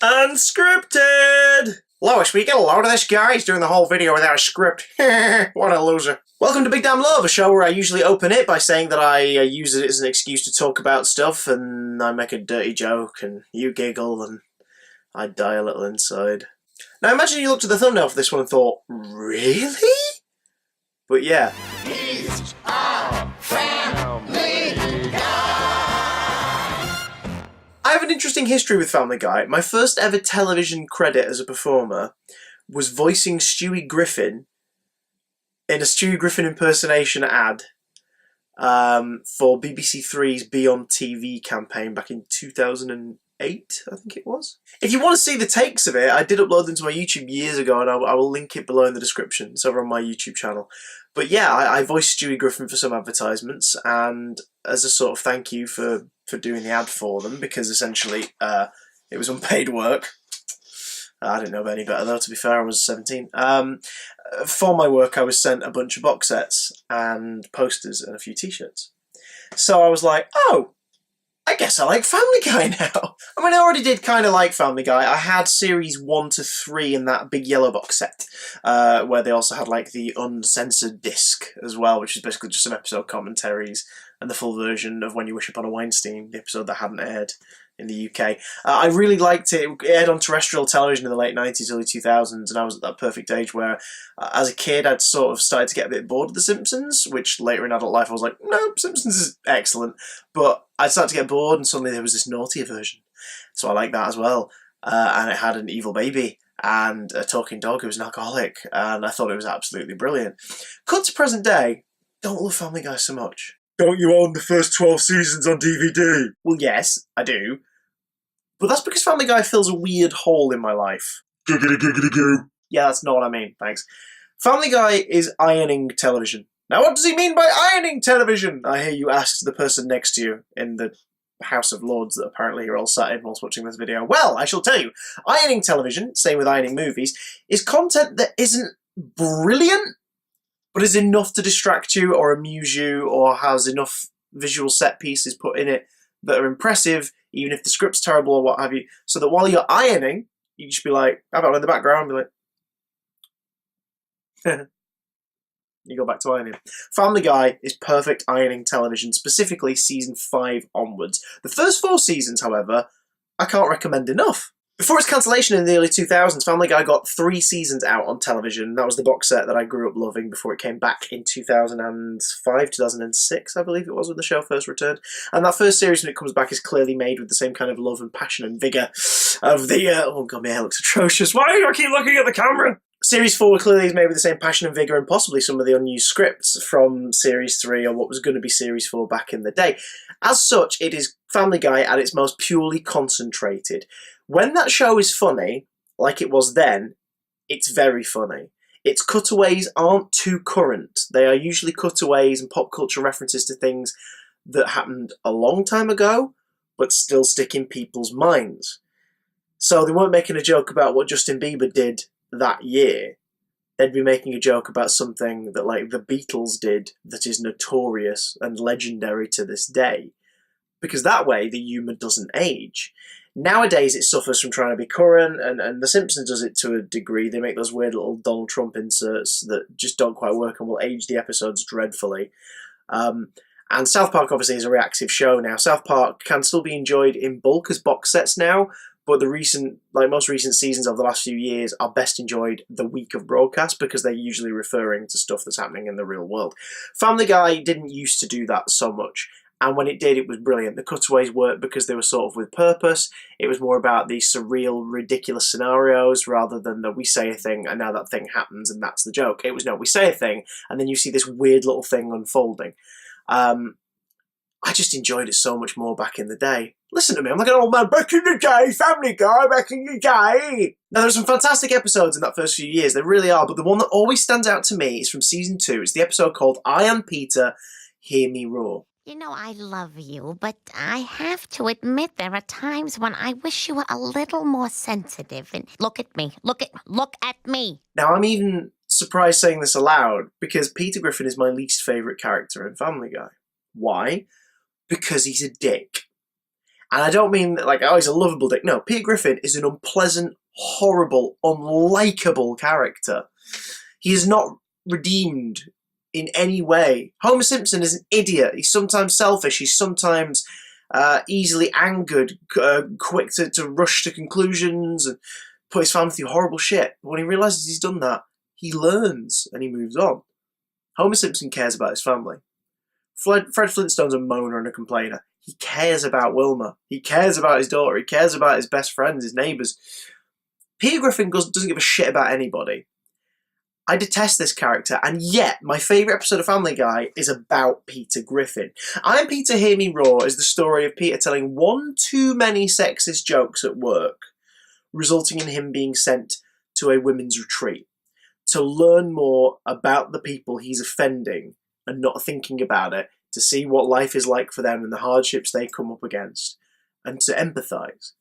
Unscripted! Lois, will you get a load of this guy? He's doing the whole video without a script. What a loser. Welcome to BigDamnLove, a show where I usually open it by saying that I use it as an excuse to talk about stuff, and I make a dirty joke, and you giggle, and I die a little inside. Now imagine you looked at the thumbnail for this one and thought, really? But yeah. He's our Family Guy. I have an interesting history with Family Guy. My first ever television credit as a performer was voicing Stewie Griffin in a Stewie Griffin impersonation ad for BBC Three's Be On TV campaign back in 2008, I think it was. If you want to see the takes of it, I did upload them to my YouTube years ago, and I will link it below in the description. It's over on my YouTube channel. But yeah, I voiced Stewie Griffin for some advertisements, and as a sort of thank you for doing the ad for them, because essentially it was unpaid work. I didn't know any better though, to be fair, I was 17. For my work I was sent a bunch of box sets and posters and a few t-shirts. So I was like, oh, I guess I like Family Guy now. I mean, I already did kind of like Family Guy. I had series 1 to 3 in that big yellow box set, where they also had like the uncensored disc as well, which is basically just some episode commentaries and the full version of When You Wish Upon a Weinstein, the episode that hadn't aired in the UK. I really liked it. It aired on terrestrial television in the late 90s, early 2000s, and I was at that perfect age where, as a kid, I'd sort of started to get a bit bored of The Simpsons, which later in adult life I was like, no, Simpsons is excellent. But I started to get bored, and suddenly there was this naughtier version. So I liked that as well. And it had an evil baby and a talking dog who was an alcoholic, and I thought it was absolutely brilliant. Cut to present day, don't love Family Guy so much. Don't you own the first 12 seasons on DVD? Well, yes, I do. But that's because Family Guy fills a weird hole in my life. Giggity giggity goo. Yeah, that's not what I mean, thanks. Family Guy is ironing television. Now what does he mean by ironing television? I hear you ask the person next to you in the House of Lords that apparently you're all sat in whilst watching this video. Well, I shall tell you. Ironing television, same with ironing movies, is content that isn't brilliant, but is enough to distract you or amuse you or has enough visual set pieces put in it that are impressive, even if the script's terrible or what have you, so that while you're ironing, you just be like, have it on in the background, and be like, you go back to ironing. Family Guy is perfect ironing television, specifically season 5 onwards. The first 4 seasons, however, I can't recommend enough. Before its cancellation in the early 2000s, Family Guy got 3 seasons out on television. That was the box set that I grew up loving before it came back in 2005, 2006, I believe it was, when the show first returned. And that first series, when it comes back, is clearly made with the same kind of love and passion and vigour of the... oh god, my hair looks atrocious. Why do I keep looking at the camera? Series 4 clearly is made with the same passion and vigour and possibly some of the unused scripts from Series 3 or what was going to be Series 4 back in the day. As such, it is Family Guy at its most purely concentrated. When that show is funny, like it was then, it's very funny. Its cutaways aren't too current. They are usually cutaways and pop culture references to things that happened a long time ago, but still stick in people's minds. So they weren't making a joke about what Justin Bieber did that year. They'd be making a joke about something that, like, the Beatles did that is notorious and legendary to this day. Because that way, the humour doesn't age. Nowadays, it suffers from trying to be current, and The Simpsons does it to a degree. They make those weird little Donald Trump inserts that just don't quite work and will age the episodes dreadfully. And South Park, obviously, is a reactive show now. South Park can still be enjoyed in bulk as box sets now, but the most recent seasons of the last few years are best enjoyed the week of broadcast because they're usually referring to stuff that's happening in the real world. Family Guy didn't used to do that so much. And when it did, it was brilliant. The cutaways worked because they were sort of with purpose. It was more about the surreal, ridiculous scenarios rather than the we say a thing and now that thing happens and that's the joke. It was no, we say a thing and then you see this weird little thing unfolding. I just enjoyed it so much more back in the day. Listen to me, I'm like an old man. Back in the day, Family Guy, back in the day. Now, there's some fantastic episodes in that first few years. There really are. But the one that always stands out to me is from season 2. It's the episode called I Am Peter, Hear Me Roar. You know, I love you, but I have to admit there are times when I wish you were a little more sensitive. And look at me. Look at me. Now, I'm even surprised saying this aloud because Peter Griffin is my least favourite character in Family Guy. Why? Because he's a dick. And I don't mean like, oh, he's a lovable dick. No, Peter Griffin is an unpleasant, horrible, unlikable character. He is not redeemed in any way. Homer Simpson is an idiot. He's sometimes selfish. He's sometimes easily angered, quick to rush to conclusions and put his family through horrible shit. But when he realises he's done that, he learns and he moves on. Homer Simpson cares about his family. Fred Flintstone's a moaner and a complainer. He cares about Wilma. He cares about his daughter. He cares about his best friends, his neighbours. Peter Griffin doesn't give a shit about anybody. I detest this character, and yet my favourite episode of Family Guy is about Peter Griffin. I Am Peter, Hear Me Roar is the story of Peter telling one too many sexist jokes at work, resulting in him being sent to a women's retreat to learn more about the people he's offending and not thinking about it, to see what life is like for them and the hardships they come up against, and to empathise.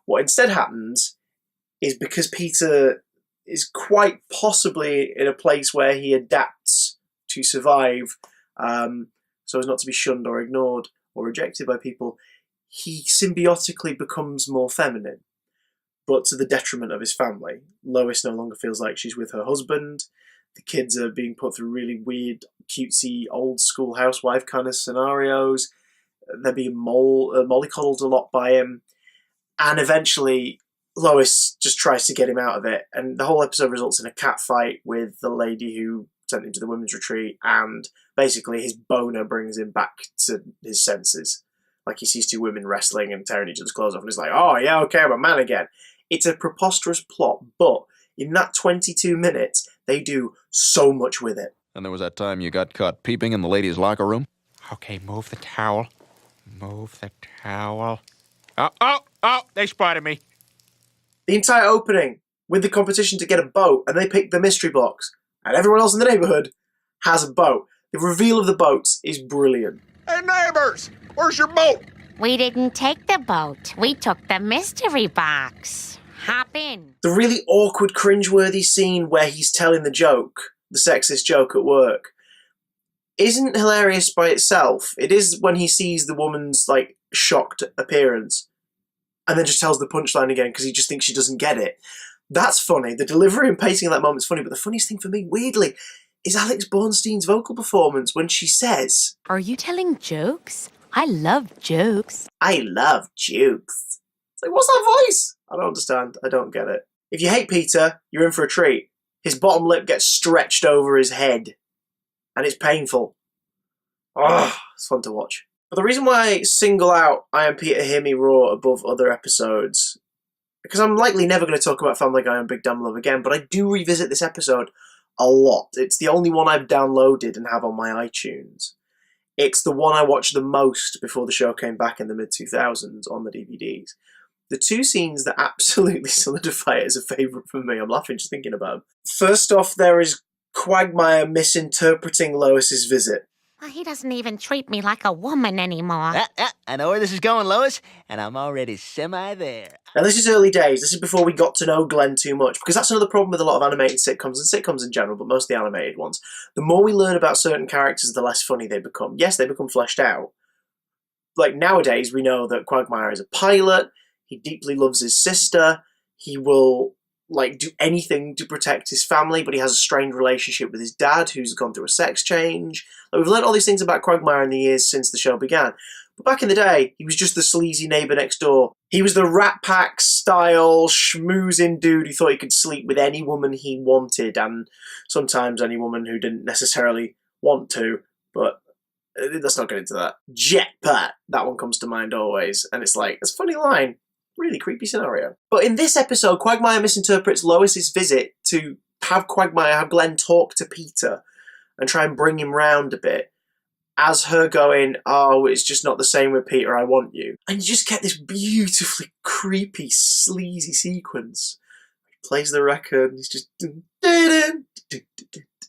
What instead happens is, because Peter is quite possibly in a place where he adapts to survive, so as not to be shunned or ignored or rejected by people, he symbiotically becomes more feminine, but to the detriment of his family. Lois no longer feels like she's with her husband. The kids are being put through really weird, cutesy, old-school housewife kind of scenarios. They're being mollycoddled a lot by him. And eventually, Lois just tries to get him out of it. And the whole episode results in a cat fight with the lady who sent him to the women's retreat. And basically, his boner brings him back to his senses. Like, he sees two women wrestling and tearing each other's clothes off. And he's like, oh, yeah, okay, I'm a man again. It's a preposterous plot, but in that 22 minutes, they do so much with it. And there was that time you got caught peeping in the ladies' locker room? Okay, move the towel. Move the towel. Oh, they spotted me. The entire opening, with the competition to get a boat, and they pick the mystery box, and everyone else in the neighbourhood has a boat. The reveal of the boats is brilliant. Hey, neighbors, where's your boat? We didn't take the boat. We took the mystery box. Hop in. The really awkward, cringeworthy scene where he's telling the joke, the sexist joke at work, isn't hilarious by itself. It is when he sees the woman's, like, shocked appearance and then just tells the punchline again because he just thinks she doesn't get it. That's funny. The delivery and pacing of that moment's funny, but the funniest thing for me, weirdly, is Alex Bornstein's vocal performance when she says, "Are you telling jokes? I love jokes." I love jokes. It's like, what's that voice? I don't understand. I don't get it. If you hate Peter, you're in for a treat. His bottom lip gets stretched over his head, and it's painful. Oh, it's fun to watch. But the reason why I single out I Am Peter, Hear Me Roar above other episodes, because I'm likely never going to talk about Family Guy and Big Damn Love again, but I do revisit this episode a lot. It's the only one I've downloaded and have on my iTunes. It's the one I watched the most before the show came back in the mid-2000s on the DVDs. The two scenes that absolutely solidify it as a favourite for me, I'm laughing just thinking about them. First off, there is Quagmire misinterpreting Lois's visit. Well, he doesn't even treat me like a woman anymore. I know where this is going, Lois, and I'm already semi-there. Now, this is early days. This is before we got to know Glenn too much, because that's another problem with a lot of animated sitcoms, and sitcoms in general, but most of the animated ones. The more we learn about certain characters, the less funny they become. Yes, they become fleshed out. Like, nowadays, we know that Quagmire is a pilot. He deeply loves his sister. He will, like, do anything to protect his family, but he has a strained relationship with his dad, who's gone through a sex change. Like, we've learned all these things about Quagmire in the years since the show began. But back in the day, he was just the sleazy neighbour next door. He was the Rat Pack-style, schmoozing dude who thought he could sleep with any woman he wanted, and sometimes any woman who didn't necessarily want to, but let's not get into that. Jetpack, that one comes to mind always, and it's like, it's a funny line. Really creepy scenario. But in this episode, Quagmire misinterprets Lois's visit to have Glenn talk to Peter and try and bring him round a bit, as her going, oh, it's just not the same with Peter, I want you. And you just get this beautifully creepy, sleazy sequence. He plays the record, and he's just...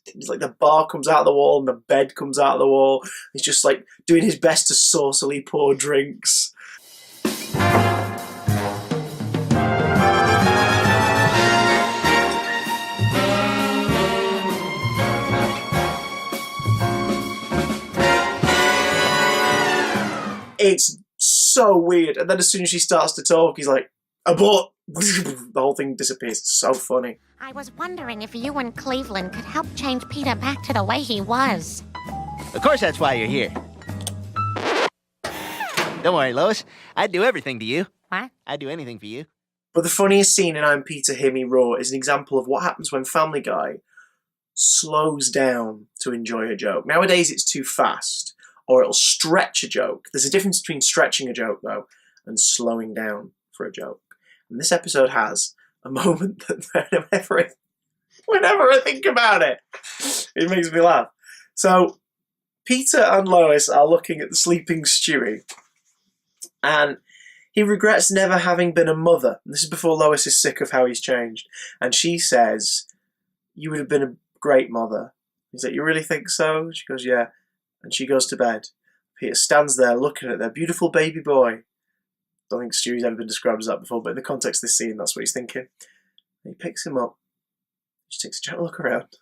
It's like the bar comes out of the wall and the bed comes out of the wall. He's just like doing his best to saucily pour drinks. It's so weird. And then as soon as she starts to talk, he's like, abort! The whole thing disappears. It's so funny. I was wondering if you and Cleveland could help change Peter back to the way he was. Of course that's why you're here. Don't worry, Lois. I'd do everything to you. What? I'd do anything for you. But the funniest scene in I'm Peter, Hear Me Roar is an example of what happens when Family Guy slows down to enjoy a joke. Nowadays it's too fast, or it'll stretch a joke. There's a difference between stretching a joke, though, and slowing down for a joke. And this episode has a moment that whenever I think about it, it makes me laugh. So Peter and Lois are looking at the sleeping Stewie, and he regrets never having been a mother. And this is before Lois is sick of how he's changed. And she says, you would have been a great mother. He's like, you really think so? She goes, yeah. And she goes to bed. Peter stands there looking at their beautiful baby boy. Don't think Stewie's ever been described as that before, but in the context of this scene, that's what he's thinking. And he picks him up. She takes a gentle look around.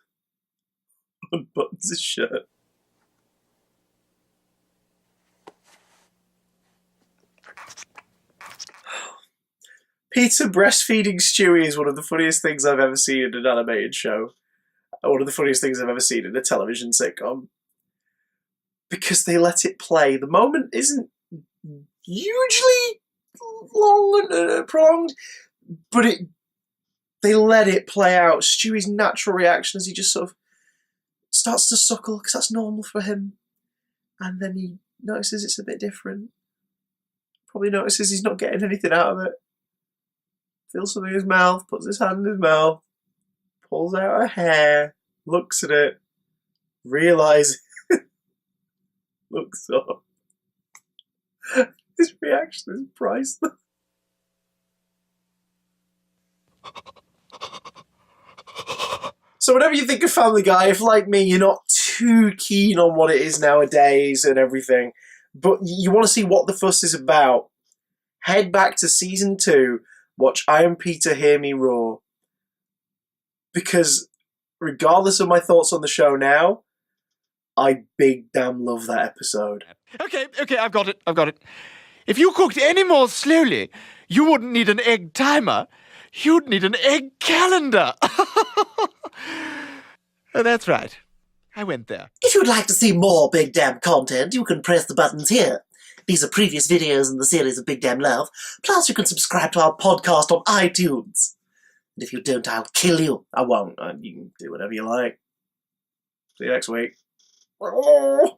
Unbuttons his shirt. Peter breastfeeding Stewie is one of the funniest things I've ever seen in an animated show. One of the funniest things I've ever seen in a television sitcom. Because they let it play. The moment isn't hugely long and prolonged, but they let it play out. Stewie's natural reaction is he just sort of starts to suckle, because that's normal for him. And then he notices it's a bit different. Probably notices he's not getting anything out of it. Feels something in his mouth, puts his hand in his mouth, pulls out her hair, looks at it, realises, looks up. His reaction is priceless. So whenever you think of Family Guy, if like me, you're not too keen on what it is nowadays and everything, but you want to see what the fuss is about, head back to season 2, watch I Am Peter, Hear Me Roar. Because regardless of my thoughts on the show now, I big damn love that episode. Okay, I've got it. If you cooked any more slowly, you wouldn't need an egg timer. You'd need an egg calendar. That's right. I went there. If you'd like to see more Big Damn content, you can press the buttons here. These are previous videos in the series of Big Damn Love. Plus, you can subscribe to our podcast on iTunes. And if you don't, I'll kill you. I won't. You can do whatever you like. See you next week. Oh.